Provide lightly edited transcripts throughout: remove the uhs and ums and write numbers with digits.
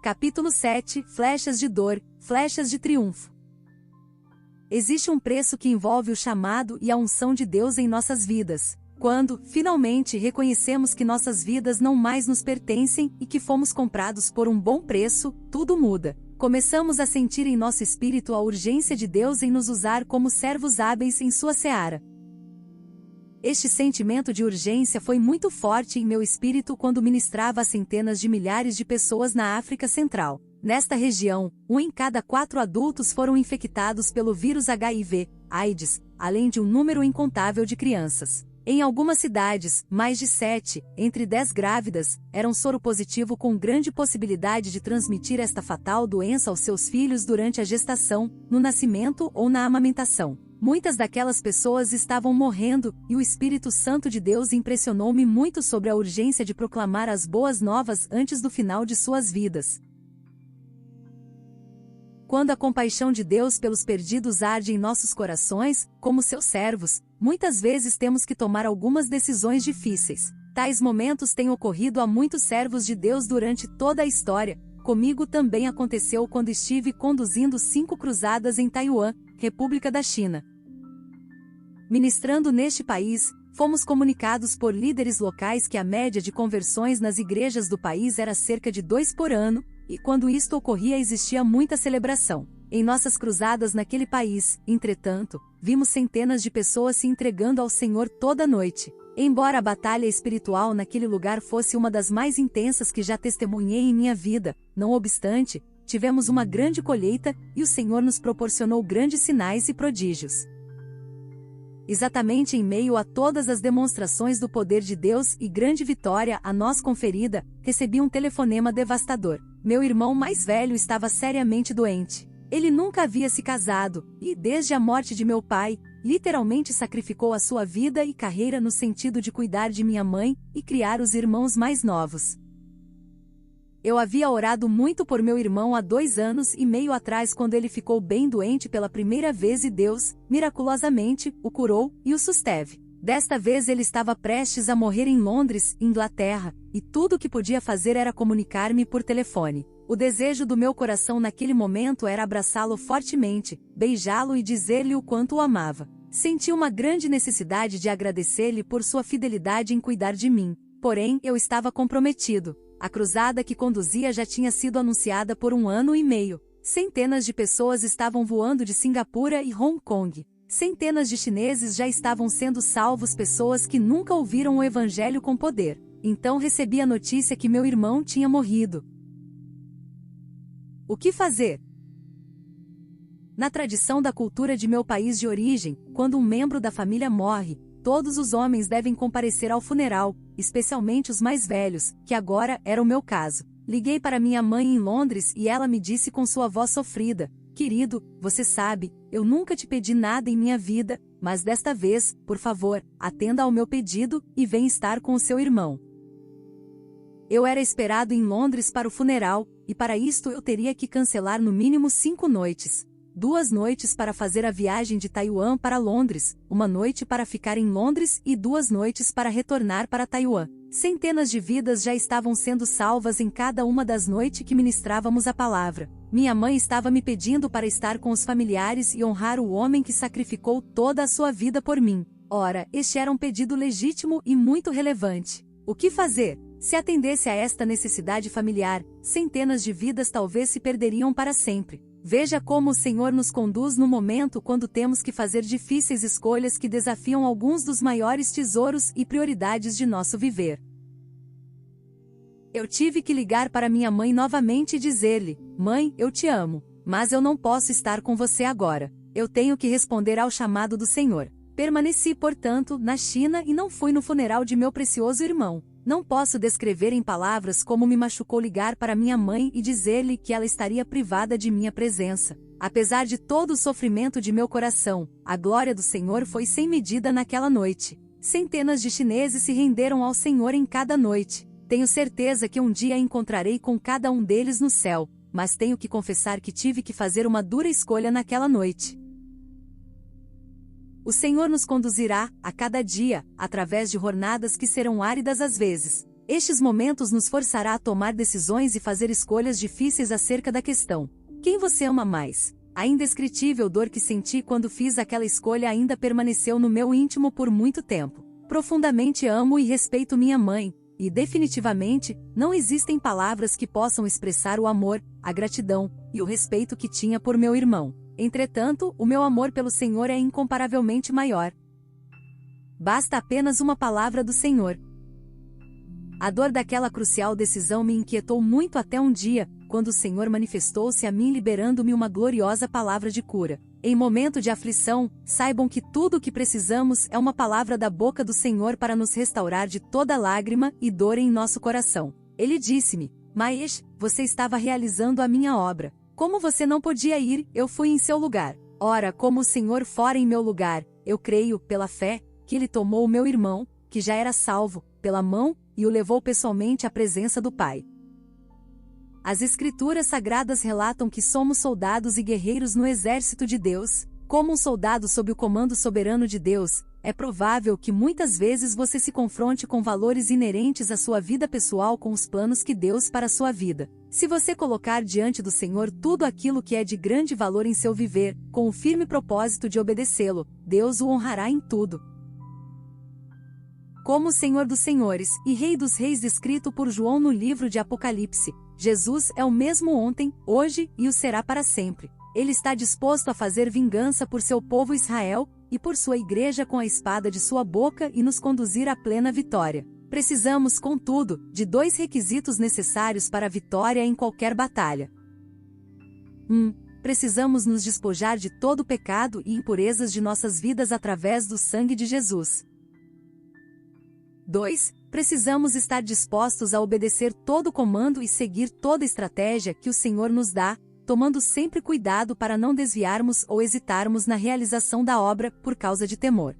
Capítulo 7 – Flechas de dor, flechas de triunfo. Existe um preço que envolve o chamado e a unção de Deus em nossas vidas. Quando, finalmente, reconhecemos que nossas vidas não mais nos pertencem e que fomos comprados por um bom preço, tudo muda. Começamos a sentir em nosso espírito a urgência de Deus em nos usar como servos hábeis em sua seara. Este sentimento de urgência foi muito forte em meu espírito quando ministrava a centenas de milhares de pessoas na África Central. Nesta região, 1 em cada 4 adultos foram infectados pelo vírus HIV/AIDS, além de um número incontável de crianças. Em algumas cidades, mais de 7, entre 10 grávidas, eram soropositivo com grande possibilidade de transmitir esta fatal doença aos seus filhos durante a gestação, no nascimento ou na amamentação. Muitas daquelas pessoas estavam morrendo, e o Espírito Santo de Deus impressionou-me muito sobre a urgência de proclamar as boas novas antes do final de suas vidas. Quando a compaixão de Deus pelos perdidos arde em nossos corações, como seus servos, muitas vezes temos que tomar algumas decisões difíceis. Tais momentos têm ocorrido a muitos servos de Deus durante toda a história. Comigo também aconteceu quando estive conduzindo 5 cruzadas em Taiwan, República da China. Ministrando neste país, fomos comunicados por líderes locais que a média de conversões nas igrejas do país era cerca de 2 por ano, e quando isto ocorria existia muita celebração. Em nossas cruzadas naquele país, entretanto, vimos centenas de pessoas se entregando ao Senhor toda noite. Embora a batalha espiritual naquele lugar fosse uma das mais intensas que já testemunhei em minha vida, não obstante, tivemos uma grande colheita, e o Senhor nos proporcionou grandes sinais e prodígios. Exatamente em meio a todas as demonstrações do poder de Deus e grande vitória a nós conferida, recebi um telefonema devastador. Meu irmão mais velho estava seriamente doente. Ele nunca havia se casado, e desde a morte de meu pai, literalmente sacrificou a sua vida e carreira no sentido de cuidar de minha mãe e criar os irmãos mais novos. Eu havia orado muito por meu irmão há 2 anos e meio atrás quando ele ficou bem doente pela primeira vez e Deus, miraculosamente, o curou e o susteve. Desta vez ele estava prestes a morrer em Londres, Inglaterra, e tudo o que podia fazer era comunicar-me por telefone. O desejo do meu coração naquele momento era abraçá-lo fortemente, beijá-lo e dizer-lhe o quanto o amava. Senti uma grande necessidade de agradecer-lhe por sua fidelidade em cuidar de mim, porém eu estava comprometido. A cruzada que conduzia já tinha sido anunciada por 1 ano e meio. Centenas de pessoas estavam voando de Singapura e Hong Kong. Centenas de chineses já estavam sendo salvos, pessoas que nunca ouviram o Evangelho com poder. Então recebi a notícia que meu irmão tinha morrido. O que fazer? Na tradição da cultura de meu país de origem, quando um membro da família morre, todos os homens devem comparecer ao funeral, especialmente os mais velhos, que agora era o meu caso. Liguei para minha mãe em Londres e ela me disse com sua voz sofrida: "Querido, você sabe, eu nunca te pedi nada em minha vida, mas desta vez, por favor, atenda ao meu pedido e venha estar com o seu irmão." Eu era esperado em Londres para o funeral, e para isto eu teria que cancelar no mínimo 5 noites. 2 noites para fazer a viagem de Taiwan para Londres, 1 noite para ficar em Londres e 2 noites para retornar para Taiwan. Centenas de vidas já estavam sendo salvas em cada uma das noites que ministrávamos a palavra. Minha mãe estava me pedindo para estar com os familiares e honrar o homem que sacrificou toda a sua vida por mim. Ora, este era um pedido legítimo e muito relevante. O que fazer? Se atendesse a esta necessidade familiar, centenas de vidas talvez se perderiam para sempre. Veja como o Senhor nos conduz no momento quando temos que fazer difíceis escolhas que desafiam alguns dos maiores tesouros e prioridades de nosso viver. Eu tive que ligar para minha mãe novamente e dizer-lhe: "Mãe, eu te amo, mas eu não posso estar com você agora. Eu tenho que responder ao chamado do Senhor." Permaneci, portanto, na China e não fui no funeral de meu precioso irmão. Não posso descrever em palavras como me machucou ligar para minha mãe e dizer-lhe que ela estaria privada de minha presença. Apesar de todo o sofrimento de meu coração, a glória do Senhor foi sem medida naquela noite. Centenas de chineses se renderam ao Senhor em cada noite. Tenho certeza que um dia encontrarei com cada um deles no céu, mas tenho que confessar que tive que fazer uma dura escolha naquela noite. O Senhor nos conduzirá, a cada dia, através de jornadas que serão áridas às vezes. Estes momentos nos forçará a tomar decisões e fazer escolhas difíceis acerca da questão: quem você ama mais? A indescritível dor que senti quando fiz aquela escolha ainda permaneceu no meu íntimo por muito tempo. Profundamente amo e respeito minha mãe, e definitivamente, não existem palavras que possam expressar o amor, a gratidão e o respeito que tinha por meu irmão. Entretanto, o meu amor pelo Senhor é incomparavelmente maior. Basta apenas uma palavra do Senhor. A dor daquela crucial decisão me inquietou muito até um dia, quando o Senhor manifestou-se a mim liberando-me uma gloriosa palavra de cura. Em momento de aflição, saibam que tudo o que precisamos é uma palavra da boca do Senhor para nos restaurar de toda lágrima e dor em nosso coração. Ele disse-me: Maesh, você estava realizando a minha obra. Como você não podia ir, eu fui em seu lugar. Ora, como o Senhor fora em meu lugar, eu creio, pela fé, que ele tomou o meu irmão, que já era salvo, pela mão, e o levou pessoalmente à presença do Pai. As Escrituras Sagradas relatam que somos soldados e guerreiros no exército de Deus. Como um soldado sob o comando soberano de Deus, é provável que muitas vezes você se confronte com valores inerentes à sua vida pessoal com os planos que Deus para a sua vida. Se você colocar diante do Senhor tudo aquilo que é de grande valor em seu viver, com o firme propósito de obedecê-lo, Deus o honrará em tudo. Como o Senhor dos Senhores e Rei dos Reis descrito por João no livro de Apocalipse, Jesus é o mesmo ontem, hoje e o será para sempre. Ele está disposto a fazer vingança por seu povo Israel, e por sua igreja com a espada de sua boca e nos conduzir à plena vitória. Precisamos, contudo, de 2 requisitos necessários para a vitória em qualquer batalha. 1. Precisamos nos despojar de todo o pecado e impurezas de nossas vidas através do sangue de Jesus. 2. Precisamos estar dispostos a obedecer todo o comando e seguir toda a estratégia que o Senhor nos dá, tomando sempre cuidado para não desviarmos ou hesitarmos na realização da obra por causa de temor.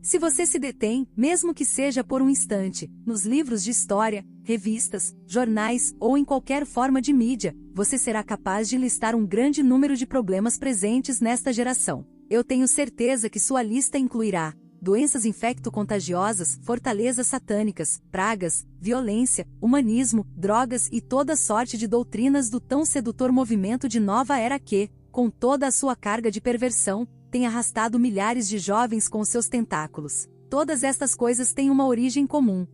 Se você se detém, mesmo que seja por um instante, nos livros de história, revistas, jornais ou em qualquer forma de mídia, você será capaz de listar um grande número de problemas presentes nesta geração. Eu tenho certeza que sua lista incluirá doenças infecto-contagiosas, fortalezas satânicas, pragas, violência, humanismo, drogas e toda sorte de doutrinas do tão sedutor movimento de nova era que, com toda a sua carga de perversão, tem arrastado milhares de jovens com seus tentáculos. Todas estas coisas têm uma origem comum.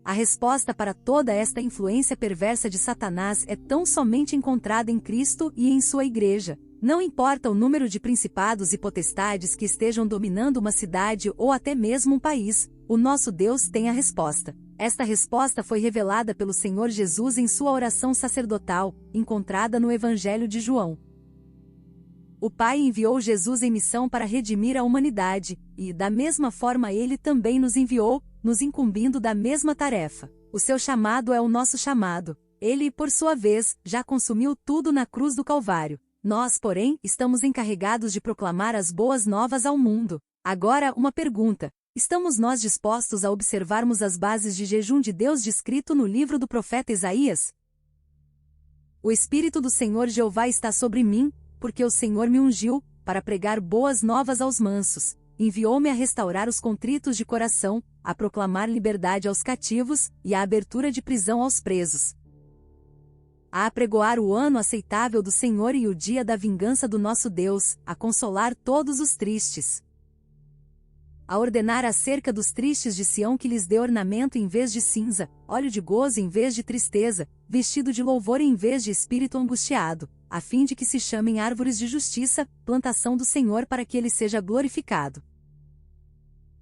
A resposta para toda esta influência perversa de Satanás é tão somente encontrada em Cristo e em sua igreja. Não importa o número de principados e potestades que estejam dominando uma cidade ou até mesmo um país, o nosso Deus tem a resposta. Esta resposta foi revelada pelo Senhor Jesus em sua oração sacerdotal, encontrada no Evangelho de João. O Pai enviou Jesus em missão para redimir a humanidade, e, da mesma forma ele também nos enviou, nos incumbindo da mesma tarefa. O seu chamado é o nosso chamado. Ele, por sua vez, já consumiu tudo na cruz do Calvário. Nós, porém, estamos encarregados de proclamar as boas novas ao mundo. Agora, uma pergunta: estamos nós dispostos a observarmos as bases de jejum de Deus descrito no livro do profeta Isaías? O Espírito do Senhor Jeová está sobre mim, porque o Senhor me ungiu, para pregar boas novas aos mansos. Enviou-me a restaurar os contritos de coração, a proclamar liberdade aos cativos, e a abertura de prisão aos presos. A apregoar o ano aceitável do Senhor e o dia da vingança do nosso Deus, a consolar todos os tristes. A ordenar acerca dos tristes de Sião que lhes dê ornamento em vez de cinza, óleo de gozo em vez de tristeza, vestido de louvor em vez de espírito angustiado, a fim de que se chamem árvores de justiça, plantação do Senhor para que ele seja glorificado.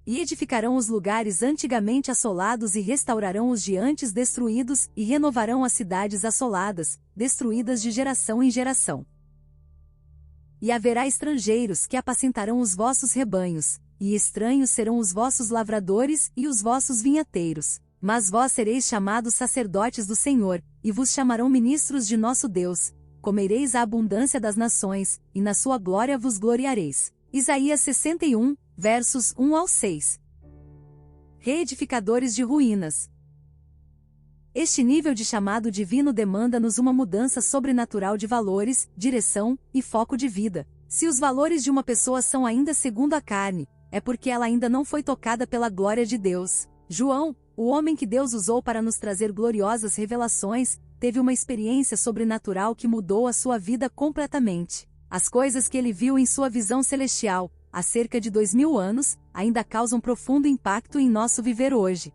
E edificarão os lugares antigamente assolados e restaurarão os de antes destruídos, e renovarão as cidades assoladas, destruídas de geração em geração. E haverá estrangeiros que apacentarão os vossos rebanhos, e estranhos serão os vossos lavradores e os vossos vinhateiros. Mas vós sereis chamados sacerdotes do Senhor, e vos chamarão ministros de nosso Deus. Comereis a abundância das nações, e na sua glória vos gloriareis. Isaías 61, versos 1 ao 6. Reedificadores de ruínas. Este nível de chamado divino demanda-nos uma mudança sobrenatural de valores, direção e foco de vida. Se os valores de uma pessoa são ainda segundo a carne, é porque ela ainda não foi tocada pela glória de Deus. João, o homem que Deus usou para nos trazer gloriosas revelações, teve uma experiência sobrenatural que mudou a sua vida completamente. As coisas que ele viu em sua visão celestial, há cerca de 2000 anos, ainda causam profundo impacto em nosso viver hoje.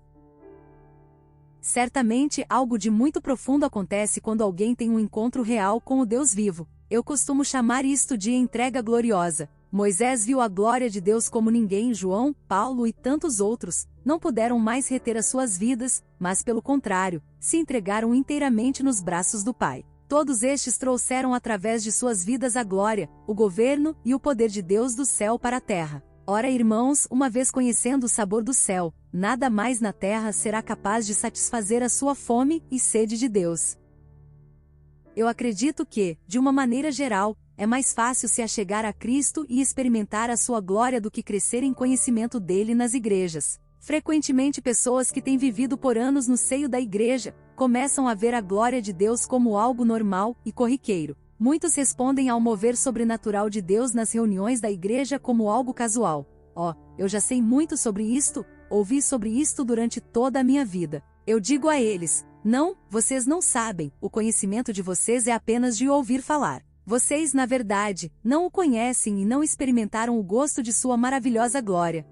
Certamente, algo de muito profundo acontece quando alguém tem um encontro real com o Deus vivo. Eu costumo chamar isto de entrega gloriosa. Moisés viu a glória de Deus como ninguém. João, Paulo e tantos outros não puderam mais reter as suas vidas, mas pelo contrário, se entregaram inteiramente nos braços do Pai. Todos estes trouxeram através de suas vidas a glória, o governo e o poder de Deus do céu para a terra. Ora, irmãos, uma vez conhecendo o sabor do céu, nada mais na terra será capaz de satisfazer a sua fome e sede de Deus. Eu acredito que, de uma maneira geral, é mais fácil se achegar a Cristo e experimentar a sua glória do que crescer em conhecimento dele nas igrejas. Frequentemente pessoas que têm vivido por anos no seio da igreja, começam a ver a glória de Deus como algo normal e corriqueiro. Muitos respondem ao mover sobrenatural de Deus nas reuniões da igreja como algo casual. Eu já sei muito sobre isto, ouvi sobre isto durante toda a minha vida. Eu digo a eles, não, vocês não sabem, o conhecimento de vocês é apenas de ouvir falar. Vocês, na verdade, não o conhecem e não experimentaram o gosto de sua maravilhosa glória.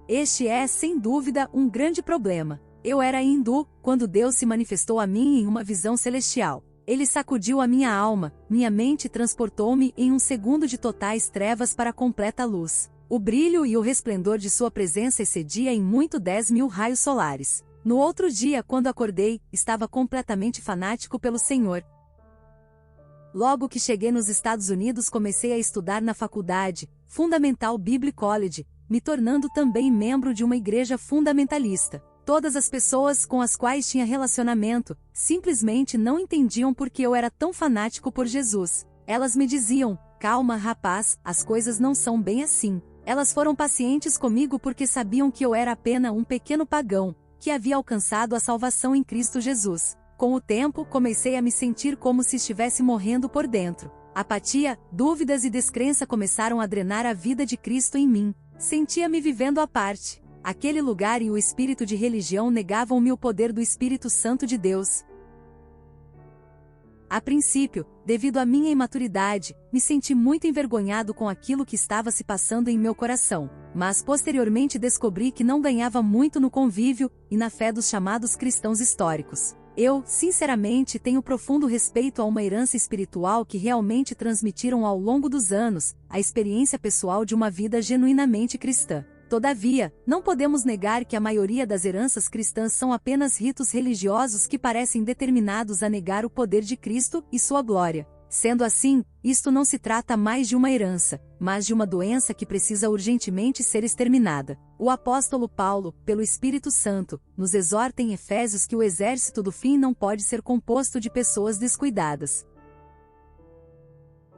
Este é, sem dúvida, um grande problema. Eu era hindu, quando Deus se manifestou a mim em uma visão celestial. Ele sacudiu a minha alma, minha mente transportou-me em um segundo de totais trevas para completa luz. O brilho e o resplendor de sua presença excedia em muito 10.000 raios solares. No outro dia, quando acordei, estava completamente fanático pelo Senhor. Logo que cheguei nos Estados Unidos, comecei a estudar na faculdade, Fundamental Bible College, me tornando também membro de uma igreja fundamentalista. Todas as pessoas com as quais tinha relacionamento, simplesmente não entendiam por que eu era tão fanático por Jesus. Elas me diziam, calma rapaz, as coisas não são bem assim. Elas foram pacientes comigo porque sabiam que eu era apenas um pequeno pagão, que havia alcançado a salvação em Cristo Jesus. Com o tempo, comecei a me sentir como se estivesse morrendo por dentro. Apatia, dúvidas e descrença começaram a drenar a vida de Cristo em mim. Sentia-me vivendo à parte. Aquele lugar e o espírito de religião negavam-me o poder do Espírito Santo de Deus. A princípio, devido à minha imaturidade, me senti muito envergonhado com aquilo que estava se passando em meu coração, mas posteriormente descobri que não ganhava muito no convívio e na fé dos chamados cristãos históricos. Eu, sinceramente, tenho profundo respeito a uma herança espiritual que realmente transmitiram ao longo dos anos, a experiência pessoal de uma vida genuinamente cristã. Todavia, não podemos negar que a maioria das heranças cristãs são apenas ritos religiosos que parecem determinados a negar o poder de Cristo e sua glória. Sendo assim, isto não se trata mais de uma herança, mas de uma doença que precisa urgentemente ser exterminada. O apóstolo Paulo, pelo Espírito Santo, nos exorta em Efésios que o exército do fim não pode ser composto de pessoas descuidadas.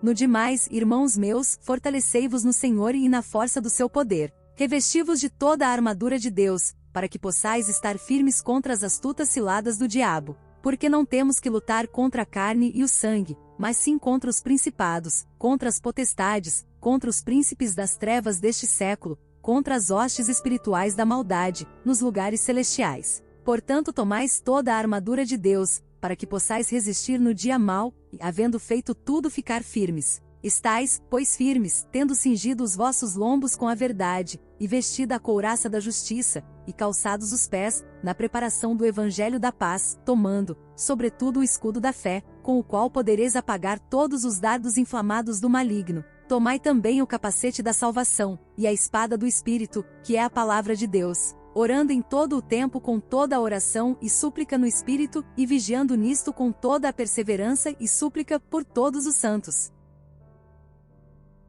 No demais, irmãos meus, fortalecei-vos no Senhor e na força do seu poder. Revesti-vos de toda a armadura de Deus, para que possais estar firmes contra as astutas ciladas do diabo. Porque não temos que lutar contra a carne e o sangue, mas sim contra os principados, contra as potestades, contra os príncipes das trevas deste século, contra as hostes espirituais da maldade, nos lugares celestiais. Portanto, tomais toda a armadura de Deus, para que possais resistir no dia mau, e, havendo feito tudo, ficar firmes. Estais, pois, firmes, tendo cingido os vossos lombos com a verdade, e vestida a couraça da justiça, e calçados os pés, na preparação do evangelho da paz, tomando, sobretudo, o escudo da fé, com o qual podereis apagar todos os dardos inflamados do maligno. Tomai também o capacete da salvação, e a espada do Espírito, que é a palavra de Deus, orando em todo o tempo com toda a oração e súplica no Espírito, e vigiando nisto com toda a perseverança e súplica por todos os santos.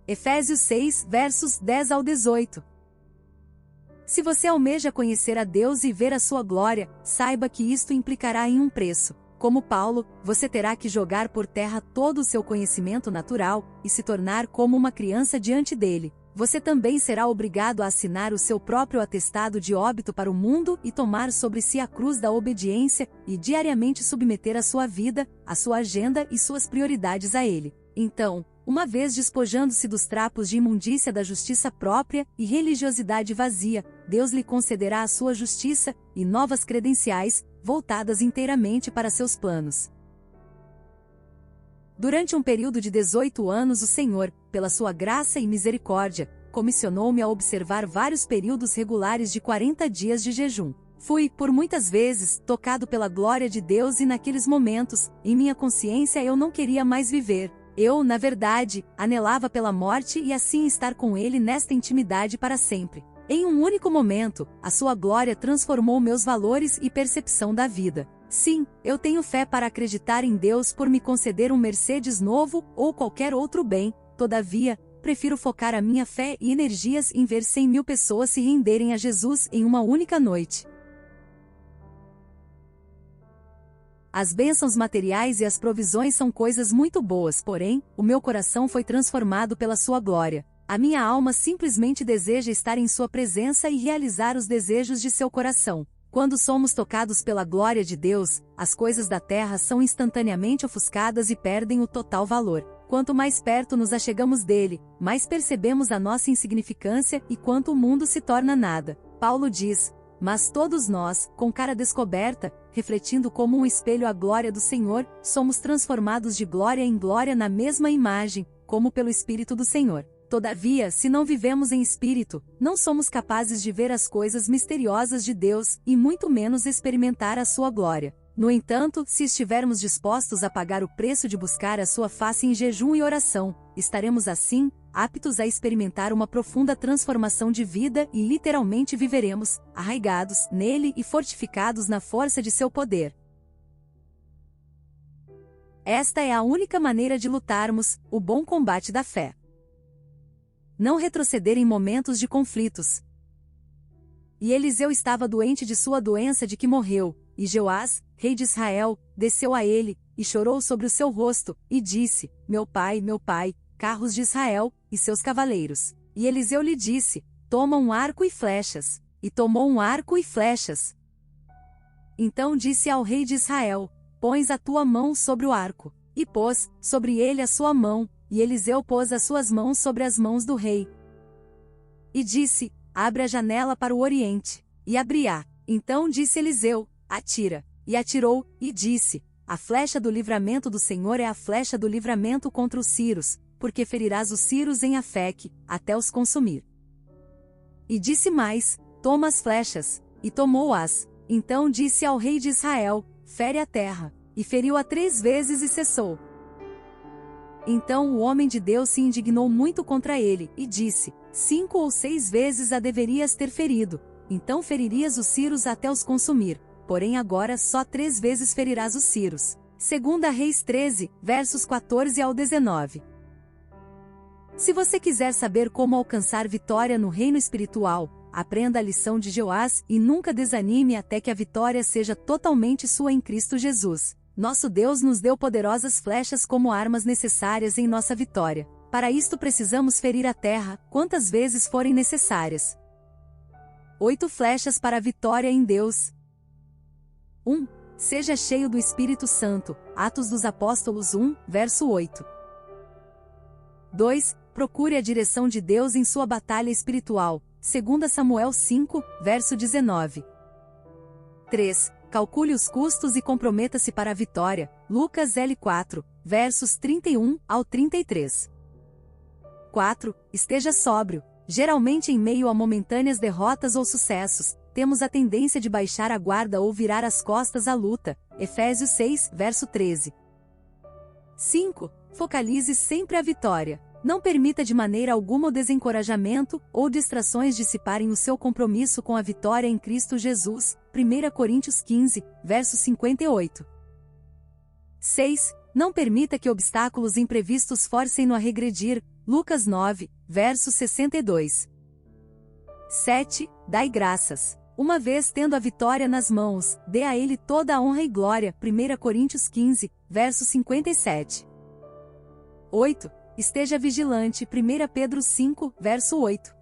Efésios 6, versos 10 ao 18. Se você almeja conhecer a Deus e ver a sua glória, saiba que isto implicará em um preço. Como Paulo, você terá que jogar por terra todo o seu conhecimento natural, e se tornar como uma criança diante dele. Você também será obrigado a assinar o seu próprio atestado de óbito para o mundo e tomar sobre si a cruz da obediência, e diariamente submeter a sua vida, a sua agenda e suas prioridades a ele. Então, uma vez despojando-se dos trapos de imundícia da justiça própria e religiosidade vazia, Deus lhe concederá a sua justiça e novas credenciais, voltadas inteiramente para seus planos. Durante um período de 18 anos o Senhor, pela sua graça e misericórdia, comissionou-me a observar vários períodos regulares de 40 dias de jejum. Fui, por muitas vezes, tocado pela glória de Deus e naqueles momentos, em minha consciência eu não queria mais viver. Eu, na verdade, anelava pela morte e assim estar com Ele nesta intimidade para sempre. Em um único momento, a sua glória transformou meus valores e percepção da vida. Sim, eu tenho fé para acreditar em Deus por me conceder um Mercedes novo ou qualquer outro bem, todavia, prefiro focar a minha fé e energias em ver 100.000 pessoas se renderem a Jesus em uma única noite. As bênçãos materiais e as provisões são coisas muito boas, porém, o meu coração foi transformado pela sua glória. A minha alma simplesmente deseja estar em sua presença e realizar os desejos de seu coração. Quando somos tocados pela glória de Deus, as coisas da terra são instantaneamente ofuscadas e perdem o total valor. Quanto mais perto nos achegamos dele, mais percebemos a nossa insignificância e quanto o mundo se torna nada. Paulo diz: mas todos nós, com cara descoberta, refletindo como um espelho a glória do Senhor, somos transformados de glória em glória na mesma imagem, como pelo Espírito do Senhor. Todavia, se não vivemos em espírito, não somos capazes de ver as coisas misteriosas de Deus, e muito menos experimentar a sua glória. No entanto, se estivermos dispostos a pagar o preço de buscar a sua face em jejum e oração, estaremos assim, aptos a experimentar uma profunda transformação de vida e literalmente viveremos, arraigados nele e fortificados na força de seu poder. Esta é a única maneira de lutarmos o bom combate da fé. Não retroceder em momentos de conflitos. E Eliseu estava doente de sua doença de que morreu, e Jeoás, rei de Israel, desceu a ele, e chorou sobre o seu rosto, e disse: meu pai, carros de Israel, e seus cavaleiros. E Eliseu lhe disse: toma um arco e flechas. E tomou um arco e flechas. Então disse ao rei de Israel: pões a tua mão sobre o arco. E pôs sobre ele a sua mão, e Eliseu pôs as suas mãos sobre as mãos do rei. E disse: abre a janela para o oriente. E abri-a. Então disse Eliseu: atira. E atirou, e disse: a flecha do livramento do Senhor é a flecha do livramento contra os ciros, porque ferirás os ciros em Afeque, até os consumir. E disse mais: toma as flechas. E tomou-as. Então disse ao rei de Israel: fere a terra. E feriu-a 3 vezes e cessou. Então o homem de Deus se indignou muito contra ele, e disse: 5 ou 6 vezes a deverias ter ferido, então feririas os ciros até os consumir, porém agora só 3 vezes ferirás os ciros. 2 Reis 13, versos 14 ao 19. Se você quiser saber como alcançar vitória no reino espiritual, aprenda a lição de Jeoás e nunca desanime até que a vitória seja totalmente sua em Cristo Jesus. Nosso Deus nos deu poderosas flechas como armas necessárias em nossa vitória. Para isto precisamos ferir a terra, quantas vezes forem necessárias. 8 flechas para a vitória em Deus. 1. Seja cheio do Espírito Santo. Atos dos Apóstolos 1, verso 8. 2. Procure a direção de Deus em sua batalha espiritual. 2 Samuel 5, verso 19. 3. Calcule os custos e comprometa-se para a vitória. Lucas L4, versos 31 ao 33. 4. Esteja sóbrio. Geralmente em meio a momentâneas derrotas ou sucessos, temos a tendência de baixar a guarda ou virar as costas à luta. Efésios 6, verso 13. 5. Focalize sempre a vitória. Não permita de maneira alguma o desencorajamento ou distrações dissiparem o seu compromisso com a vitória em Cristo Jesus. 1 Coríntios 15, verso 58. 6. Não permita que obstáculos imprevistos forcem-no a regredir. Lucas 9, verso 62. 7. Dai graças. Uma vez tendo a vitória nas mãos, dê a ele toda a honra e glória. 1 Coríntios 15, verso 57. 8. Esteja vigilante. 1 Pedro 5, verso 8.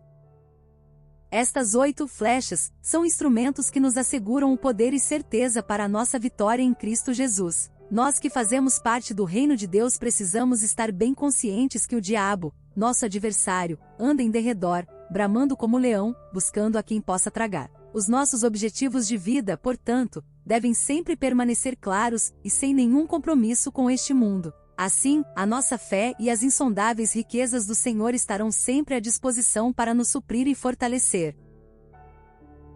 Estas 8 flechas são instrumentos que nos asseguram o poder e certeza para a nossa vitória em Cristo Jesus. Nós que fazemos parte do reino de Deus precisamos estar bem conscientes que o diabo, nosso adversário, anda em derredor, bramando como leão, buscando a quem possa tragar. Os nossos objetivos de vida, portanto, devem sempre permanecer claros e sem nenhum compromisso com este mundo. Assim, a nossa fé e as insondáveis riquezas do Senhor estarão sempre à disposição para nos suprir e fortalecer.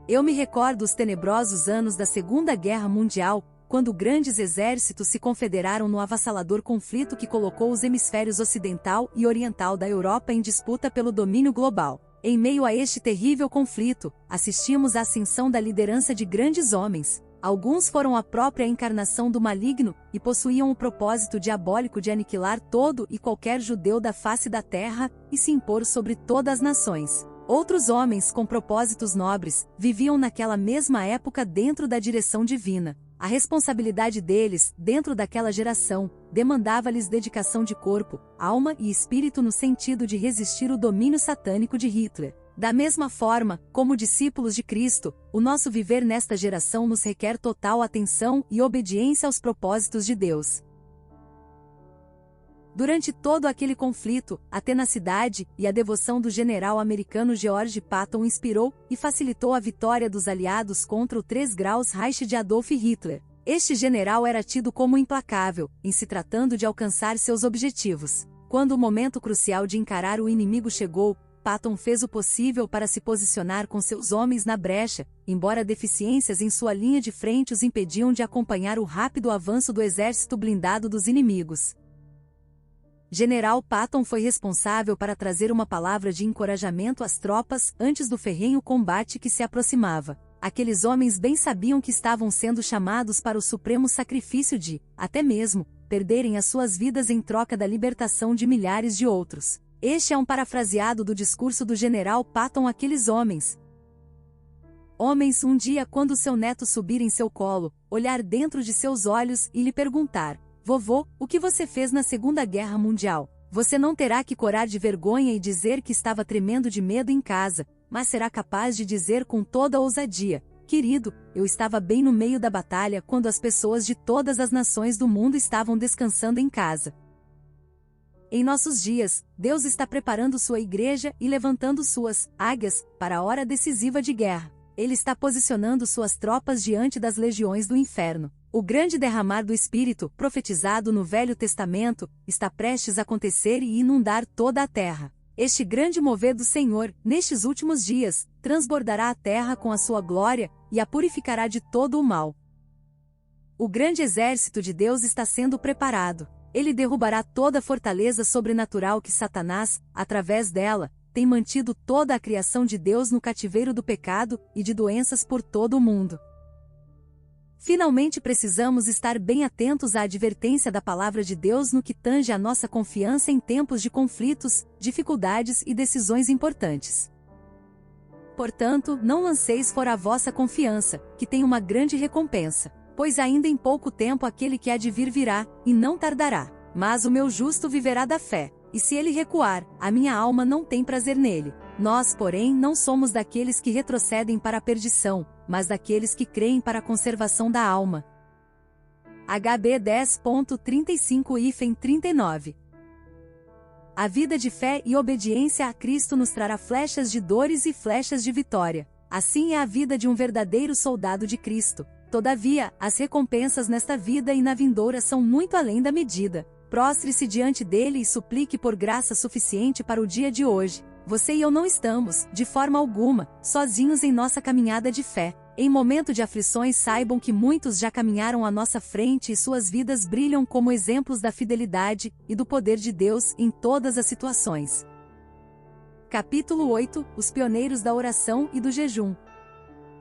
Eu me recordo os tenebrosos anos da Segunda Guerra Mundial, quando grandes exércitos se confederaram no avassalador conflito que colocou os hemisférios ocidental e oriental da Europa em disputa pelo domínio global. Em meio a este terrível conflito, assistimos à ascensão da liderança de grandes homens. Alguns foram a própria encarnação do maligno e possuíam o propósito diabólico de aniquilar todo e qualquer judeu da face da terra e se impor sobre todas as nações. Outros homens com propósitos nobres viviam naquela mesma época dentro da direção divina. A responsabilidade deles, dentro daquela geração, demandava-lhes dedicação de corpo, alma e espírito no sentido de resistir o domínio satânico de Hitler. Da mesma forma, como discípulos de Cristo, o nosso viver nesta geração nos requer total atenção e obediência aos propósitos de Deus. Durante todo aquele conflito, a tenacidade e a devoção do general americano George Patton inspirou e facilitou a vitória dos aliados contra o 3 graus Reich de Adolf Hitler. Este general era tido como implacável, em se tratando de alcançar seus objetivos. Quando o momento crucial de encarar o inimigo chegou, Patton fez o possível para se posicionar com seus homens na brecha, embora deficiências em sua linha de frente os impediam de acompanhar o rápido avanço do exército blindado dos inimigos. General Patton foi responsável para trazer uma palavra de encorajamento às tropas antes do ferrenho combate que se aproximava. Aqueles homens bem sabiam que estavam sendo chamados para o supremo sacrifício de, até mesmo, perderem as suas vidas em troca da libertação de milhares de outros. Este é um parafraseado do discurso do general Patton àqueles homens. Homens, um dia quando seu neto subir em seu colo, olhar dentro de seus olhos e lhe perguntar: vovô, o que você fez na Segunda Guerra Mundial? Você não terá que corar de vergonha e dizer que estava tremendo de medo em casa, mas será capaz de dizer com toda ousadia: querido, eu estava bem no meio da batalha quando as pessoas de todas as nações do mundo estavam descansando em casa. Em nossos dias, Deus está preparando sua igreja e levantando suas águias para a hora decisiva de guerra. Ele está posicionando suas tropas diante das legiões do inferno. O grande derramar do Espírito, profetizado no Velho Testamento, está prestes a acontecer e inundar toda a terra. Este grande mover do Senhor, nestes últimos dias, transbordará a terra com a sua glória e a purificará de todo o mal. O grande exército de Deus está sendo preparado. Ele derrubará toda a fortaleza sobrenatural que Satanás, através dela, tem mantido toda a criação de Deus no cativeiro do pecado e de doenças por todo o mundo. Finalmente precisamos estar bem atentos à advertência da palavra de Deus no que tange a nossa confiança em tempos de conflitos, dificuldades e decisões importantes. Portanto, não lanceis fora a vossa confiança, que tem uma grande recompensa, pois ainda em pouco tempo aquele que há de vir virá, e não tardará. Mas o meu justo viverá da fé, e se ele recuar, a minha alma não tem prazer nele. Nós, porém, não somos daqueles que retrocedem para a perdição, mas daqueles que creem para a conservação da alma. HB 10.35-39. A vida de fé e obediência a Cristo nos trará flechas de dores e flechas de vitória. Assim é a vida de um verdadeiro soldado de Cristo. Todavia, as recompensas nesta vida e na vindoura são muito além da medida. Prostre-se diante dele e suplique por graça suficiente para o dia de hoje. Você e eu não estamos, de forma alguma, sozinhos em nossa caminhada de fé. Em momento de aflições, saibam que muitos já caminharam à nossa frente e suas vidas brilham como exemplos da fidelidade e do poder de Deus em todas as situações. Capítulo 8 – Os pioneiros da oração e do jejum.